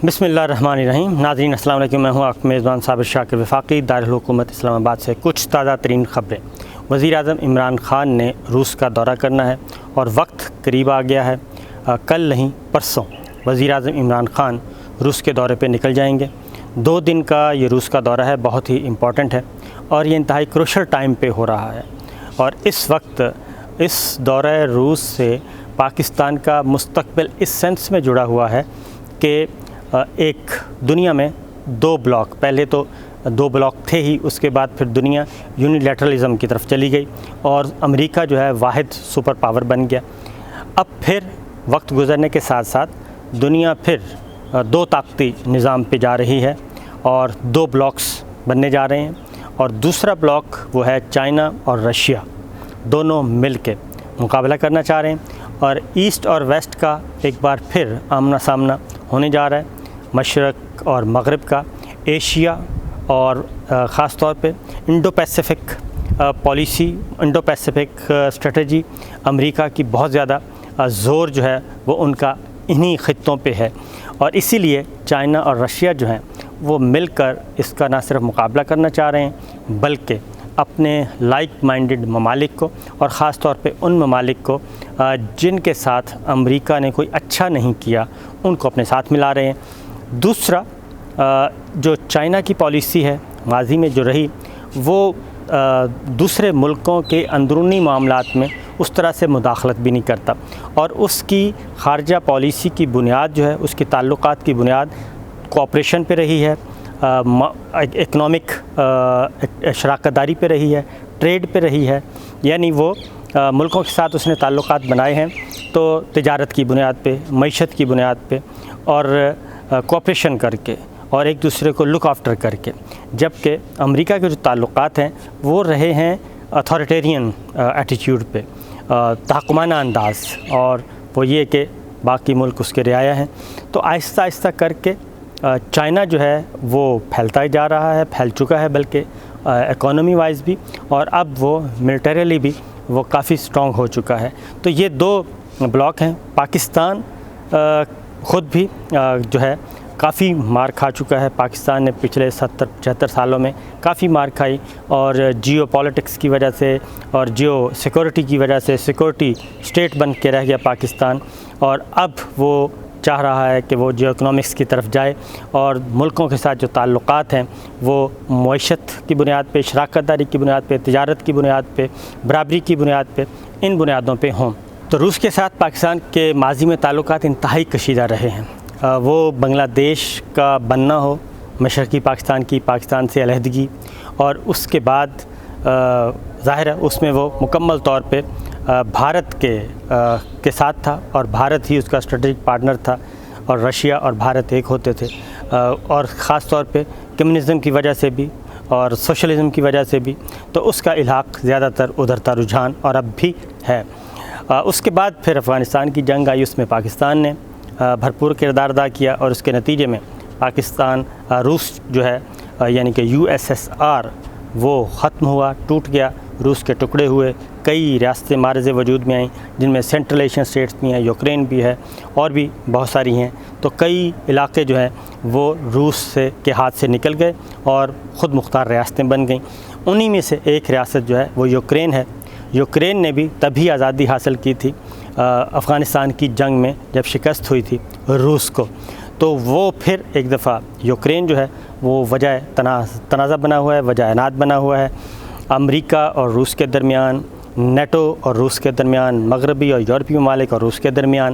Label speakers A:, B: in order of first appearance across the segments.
A: بسم اللہ الرحمن الرحیم۔ ناظرین السلام علیکم، میں ہوں آپ کا میزبان صابر شاکر وفاقی، دارالحکومت اسلام آباد سے کچھ تازہ ترین خبریں۔ وزیر اعظم عمران خان نے روس کا دورہ کرنا ہے اور وقت قریب آ گیا ہے۔ کل نہیں پرسوں وزیر اعظم عمران خان روس کے دورے پہ نکل جائیں گے۔ 2 دن کا یہ روس کا دورہ ہے، بہت ہی امپورٹنٹ ہے اور یہ انتہائی کروشل ٹائم پہ ہو رہا ہے، اور اس وقت اس دورہ روس سے پاکستان کا مستقبل اس سینس میں جڑا ہوا ہے کہ ایک دنیا میں 2 بلاک، پہلے تو 2 بلاک تھے ہی، اس کے بعد پھر دنیا یونیلیٹرلزم کی طرف چلی گئی اور امریکہ جو ہے واحد سپر پاور بن گیا۔ اب پھر وقت گزرنے کے ساتھ ساتھ دنیا پھر 2 طاقتی نظام پہ جا رہی ہے اور 2 بلاکس بننے جا رہے ہیں، اور دوسرا بلاک وہ ہے چائنا اور رشیا، دونوں مل کے مقابلہ کرنا چاہ رہے ہیں، اور ایسٹ اور ویسٹ کا ایک بار پھر آمنا سامنا ہونے جا رہا ہے، مشرق اور مغرب کا، ایشیا اور خاص طور پہ Indo Pacific policy, Indo Pacific strategy امریکہ کی بہت زیادہ زور جو ہے وہ ان کا انہی خطوں پہ ہے، اور اسی لیے چائنا اور رشیا جو ہیں وہ مل کر اس کا نہ صرف مقابلہ کرنا چاہ رہے ہیں بلکہ اپنے لائک مائنڈڈ ممالک کو، اور خاص طور پہ ان ممالک کو جن کے ساتھ امریکہ نے کوئی اچھا نہیں کیا، ان کو اپنے ساتھ ملا رہے ہیں۔ دوسرا جو چائنا کی پالیسی ہے ماضی میں جو رہی، وہ دوسرے ملکوں کے اندرونی معاملات میں اس طرح سے مداخلت بھی نہیں کرتا، اور اس کی خارجہ پالیسی کی بنیاد جو ہے، اس کی تعلقات کی بنیاد کوآپریشن پہ رہی ہے، اکنامک شراکت داری پہ رہی ہے، ٹریڈ پہ رہی ہے، یعنی وہ ملکوں کے ساتھ اس نے تعلقات بنائے ہیں تو تجارت کی بنیاد پہ، معیشت کی بنیاد پہ، اور کوآپریشن کر کے اور ایک دوسرے کو لک آفٹر کر کے، جبکہ امریکہ کے جو تعلقات ہیں وہ رہے ہیں اتھارٹیرین ایٹیٹیوڈ پہ، تحکمانہ انداز، اور وہ یہ کہ باقی ملک اس کے رعایا ہیں۔ تو آہستہ آہستہ کر کے چائنا جو ہے وہ پھیلتا جا رہا ہے، پھیل چکا ہے بلکہ اکانومی وائز بھی، اور اب وہ ملٹریلی بھی وہ کافی سٹرونگ ہو چکا ہے۔ تو یہ 2 بلاک ہیں۔ پاکستان خود بھی جو ہے کافی مار کھا چکا ہے۔ پاکستان نے پچھلے 70-75 سالوں میں کافی مار کھائی، اور جیو پالیٹکس کی وجہ سے اور جیو سیکورٹی کی وجہ سے سیکورٹی اسٹیٹ بن کے رہ گیا پاکستان، اور اب وہ چاہ رہا ہے کہ وہ جیو اکنامکس کی طرف جائے، اور ملکوں کے ساتھ جو تعلقات ہیں وہ معیشت کی بنیاد پہ، شراکت داری کی بنیاد پہ، تجارت کی بنیاد پہ، برابری کی بنیاد پہ، ان بنیادوں پہ ہوں۔ تو روس کے ساتھ پاکستان کے ماضی میں تعلقات انتہائی کشیدہ رہے ہیں، وہ بنگلہ دیش کا بننا ہو، مشرقی پاکستان سے علیحدگی، اور اس کے بعد ظاہر ہے اس میں وہ مکمل طور پہ بھارت کے ساتھ تھا، اور بھارت ہی اس کا اسٹریٹجک پارٹنر تھا، اور رشیا اور بھارت ایک ہوتے تھے، اور خاص طور پہ کمیونزم کی وجہ سے بھی اور سوشلزم کی وجہ سے بھی، تو اس کا الحاق زیادہ تر ادھر تھا رجحان، اور اب بھی ہے۔ اس کے بعد پھر افغانستان کی جنگ آئی، اس میں پاکستان نے بھرپور کردار ادا کیا، اور اس کے نتیجے میں پاکستان روس جو ہے یعنی کہ USSR وہ ختم ہوا، ٹوٹ گیا، روس کے ٹکڑے ہوئے، کئی ریاستیں معرض وجود میں آئیں، جن میں سینٹرل ایشین اسٹیٹس بھی ہیں، یوکرین بھی ہے، اور بھی بہت ساری ہیں۔ تو کئی علاقے جو ہیں وہ روس کے ہاتھ سے نکل گئے اور خود مختار ریاستیں بن گئیں۔ انہی میں سے ایک ریاست جو ہے وہ یوکرین ہے۔ یوکرین نے بھی تبھی آزادی حاصل کی تھی افغانستان کی جنگ میں، جب شکست ہوئی تھی روس کو، تو وہ پھر ایک دفعہ یوکرین جو ہے وہ وجہ تنازع بنا ہوا ہے، وجہ عناد بنا ہوا ہے، امریکہ اور روس کے درمیان، نیٹو اور روس کے درمیان، مغربی اور یورپی ممالک اور روس کے درمیان۔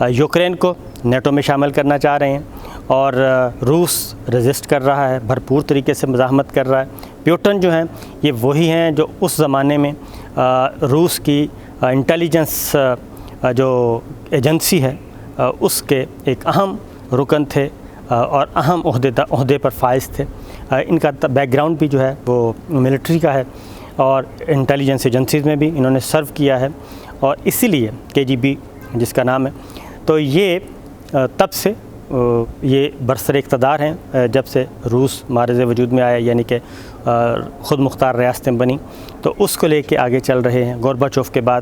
A: یوکرین کو نیٹو میں شامل کرنا چاہ رہے ہیں، اور روس رزسٹ کر رہا ہے، بھرپور طریقے سے مزاحمت کر رہا ہے۔ پیوٹن جو ہیں یہ وہی ہیں جو اس زمانے میں روس کی انٹیلیجنس جو ایجنسی ہے اس کے ایک اہم رکن تھے، اور اہم عہدے پر فائز تھے۔ ان کا بیک گراؤنڈ بھی جو ہے وہ ملٹری کا ہے، اور انٹیلیجنس ایجنسیز میں بھی انہوں نے سرو کیا ہے، اور اسی لیے KGB جس کا نام ہے، تو یہ تب سے یہ برسر اقتدار ہیں جب سے روس معرض وجود میں آیا، یعنی کہ خود مختار ریاستیں بنی، تو اس کو لے کے آگے چل رہے ہیں۔ گورباچوف کے بعد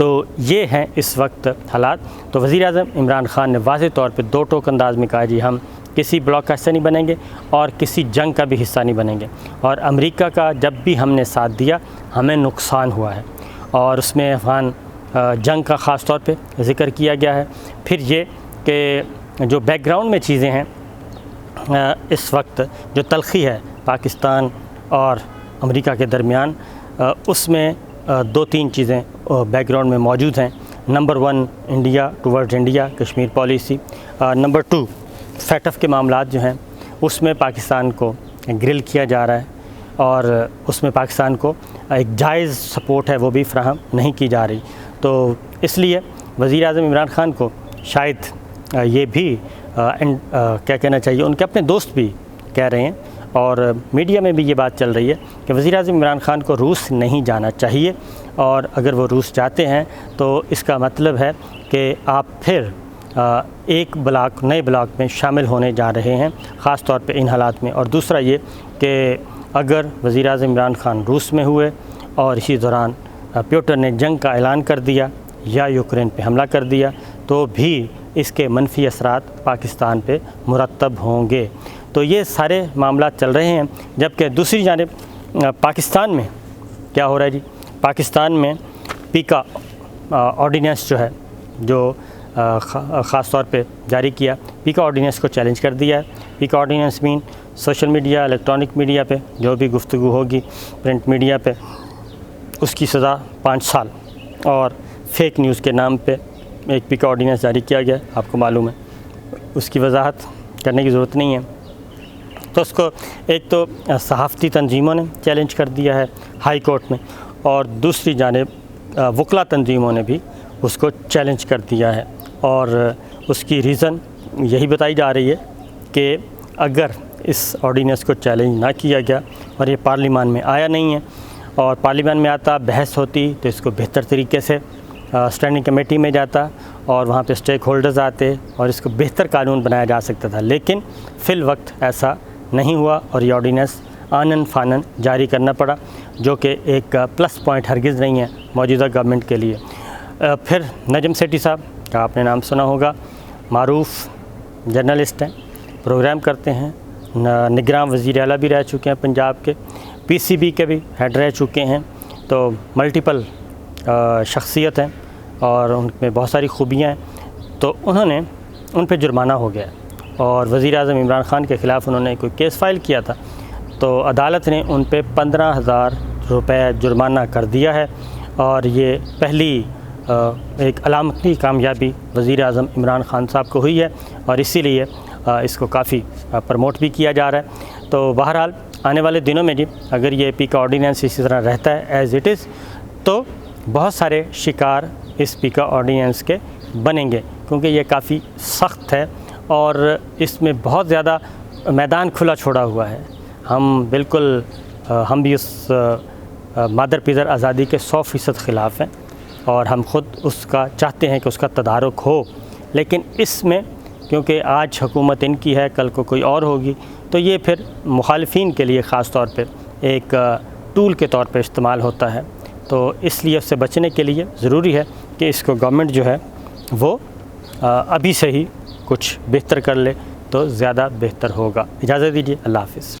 A: تو یہ ہیں اس وقت حالات۔ تو وزیر اعظم عمران خان نے واضح طور پہ دو ٹوک انداز میں کہا جی ہم کسی بلاک کا حصہ نہیں بنیں گے اور کسی جنگ کا بھی حصہ نہیں بنیں گے، اور امریکہ کا جب بھی ہم نے ساتھ دیا ہمیں نقصان ہوا ہے، اور اس میں افغان جنگ کا خاص طور پہ ذکر کیا گیا ہے۔ پھر یہ کہ جو بیک گراؤنڈ میں چیزیں ہیں اس وقت جو تلخی ہے پاکستان اور امریکہ کے درمیان، اس میں دو تین چیزیں بیک گراؤنڈ میں موجود ہیں۔ Number 1 India toward India Kashmir policy, number 2 FATF کے معاملات جو ہیں اس میں پاکستان کو گرل کیا جا رہا ہے، اور اس میں پاکستان کو ایک جائز سپورٹ ہے وہ بھی فراہم نہیں کی جا رہی۔ تو اس لیے وزیر اعظم عمران خان کو شاید یہ بھی کیا کہنا چاہیے، ان کے اپنے دوست بھی کہہ رہے ہیں اور میڈیا میں بھی یہ بات چل رہی ہے کہ وزیر اعظم عمران خان کو روس نہیں جانا چاہیے، اور اگر وہ روس جاتے ہیں تو اس کا مطلب ہے کہ آپ پھر ایک نئے بلاک میں شامل ہونے جا رہے ہیں، خاص طور پہ ان حالات میں۔ اور دوسرا یہ کہ اگر وزیر اعظم عمران خان روس میں ہوئے اور اسی دوران پیوٹن نے جنگ کا اعلان کر دیا یا یوکرین پہ حملہ کر دیا تو بھی اس کے منفی اثرات پاکستان پہ مرتب ہوں گے۔ تو یہ سارے معاملات چل رہے ہیں، جبکہ دوسری جانب پاکستان میں کیا ہو رہا ہے جی؟ پاکستان میں پیکا آرڈیننس جو ہے، جو خاص طور پہ جاری کیا، پیکا آرڈیننس کو چیلنج کر دیا ہے۔ پیکا آرڈیننس مین سوشل میڈیا، الیکٹرانک میڈیا پہ جو بھی گفتگو ہوگی، پرنٹ میڈیا پہ، اس کی سزا 5 سال، اور فیک نیوز کے نام پہ ایک پیکا آرڈیننس جاری کیا گیا، آپ کو معلوم ہے، اس کی وضاحت کرنے کی ضرورت نہیں ہے۔ تو اس کو ایک تو صحافتی تنظیموں نے چیلنج کر دیا ہے ہائی کورٹ میں، اور دوسری جانب وکلا تنظیموں نے بھی اس کو چیلنج کر دیا ہے، اور اس کی ریزن یہی بتائی جا رہی ہے کہ اگر اس آرڈیننس کو چیلنج نہ کیا گیا اور یہ پارلیمان میں آیا نہیں ہے، اور پارلیمان میں آتا، بحث ہوتی، تو اس کو بہتر طریقے سے اسٹینڈنگ کمیٹی میں جاتا اور وہاں پہ اسٹیک ہولڈرز آتے اور اس کو بہتر قانون بنایا جا سکتا تھا، لیکن فی الوقت ایسا نہیں ہوا، اور یہ آرڈیننس آنن فانن جاری کرنا پڑا، جو کہ ایک پلس پوائنٹ ہرگز نہیں ہے موجودہ گورنمنٹ کے لیے۔ پھر نجم سیٹھی صاحب کا آپ نے نام سنا ہوگا، معروف جرنلسٹ ہیں، پروگرام کرتے ہیں، نگراں وزیر اعلیٰ بھی رہ چکے ہیں پنجاب کے، PCB کے بھی ہیڈ رہ چکے ہیں، تو ملٹیپل شخصیت ہیں اور ان میں بہت ساری خوبیاں ہیں۔ تو ان پہ جرمانہ ہو گیا، اور وزیر اعظم عمران خان کے خلاف انہوں نے کوئی کیس فائل کیا تھا، تو عدالت نے ان پہ 15,000 روپے جرمانہ کر دیا ہے، اور یہ پہلی ایک علامتی کامیابی وزیر اعظم عمران خان صاحب کو ہوئی ہے، اور اسی لیے اس کو کافی پروموٹ بھی کیا جا رہا ہے۔ تو بہرحال آنے والے دنوں میں جی اگر یہ پیکا آرڈیننس اسی طرح رہتا ہے ایز اٹ از، تو بہت سارے شکار اس پیکا آرڈیننس کے بنیں گے، کیونکہ یہ کافی سخت ہے اور اس میں بہت زیادہ میدان کھلا چھوڑا ہوا ہے۔ ہم بھی اس مادر پیدر آزادی کے 100% خلاف ہیں، اور ہم خود اس کا چاہتے ہیں کہ اس کا تدارک ہو، لیکن اس میں کیونکہ آج حکومت ان کی ہے، کل کو کوئی اور ہوگی، تو یہ پھر مخالفین کے لیے خاص طور پہ ایک ٹول کے طور پہ استعمال ہوتا ہے۔ تو اس لیے اس سے بچنے کے لیے ضروری ہے کہ اس کو گورنمنٹ جو ہے وہ ابھی سے ہی کچھ بہتر کر لے تو زیادہ بہتر ہوگا۔ اجازت دیجیے، اللہ حافظ۔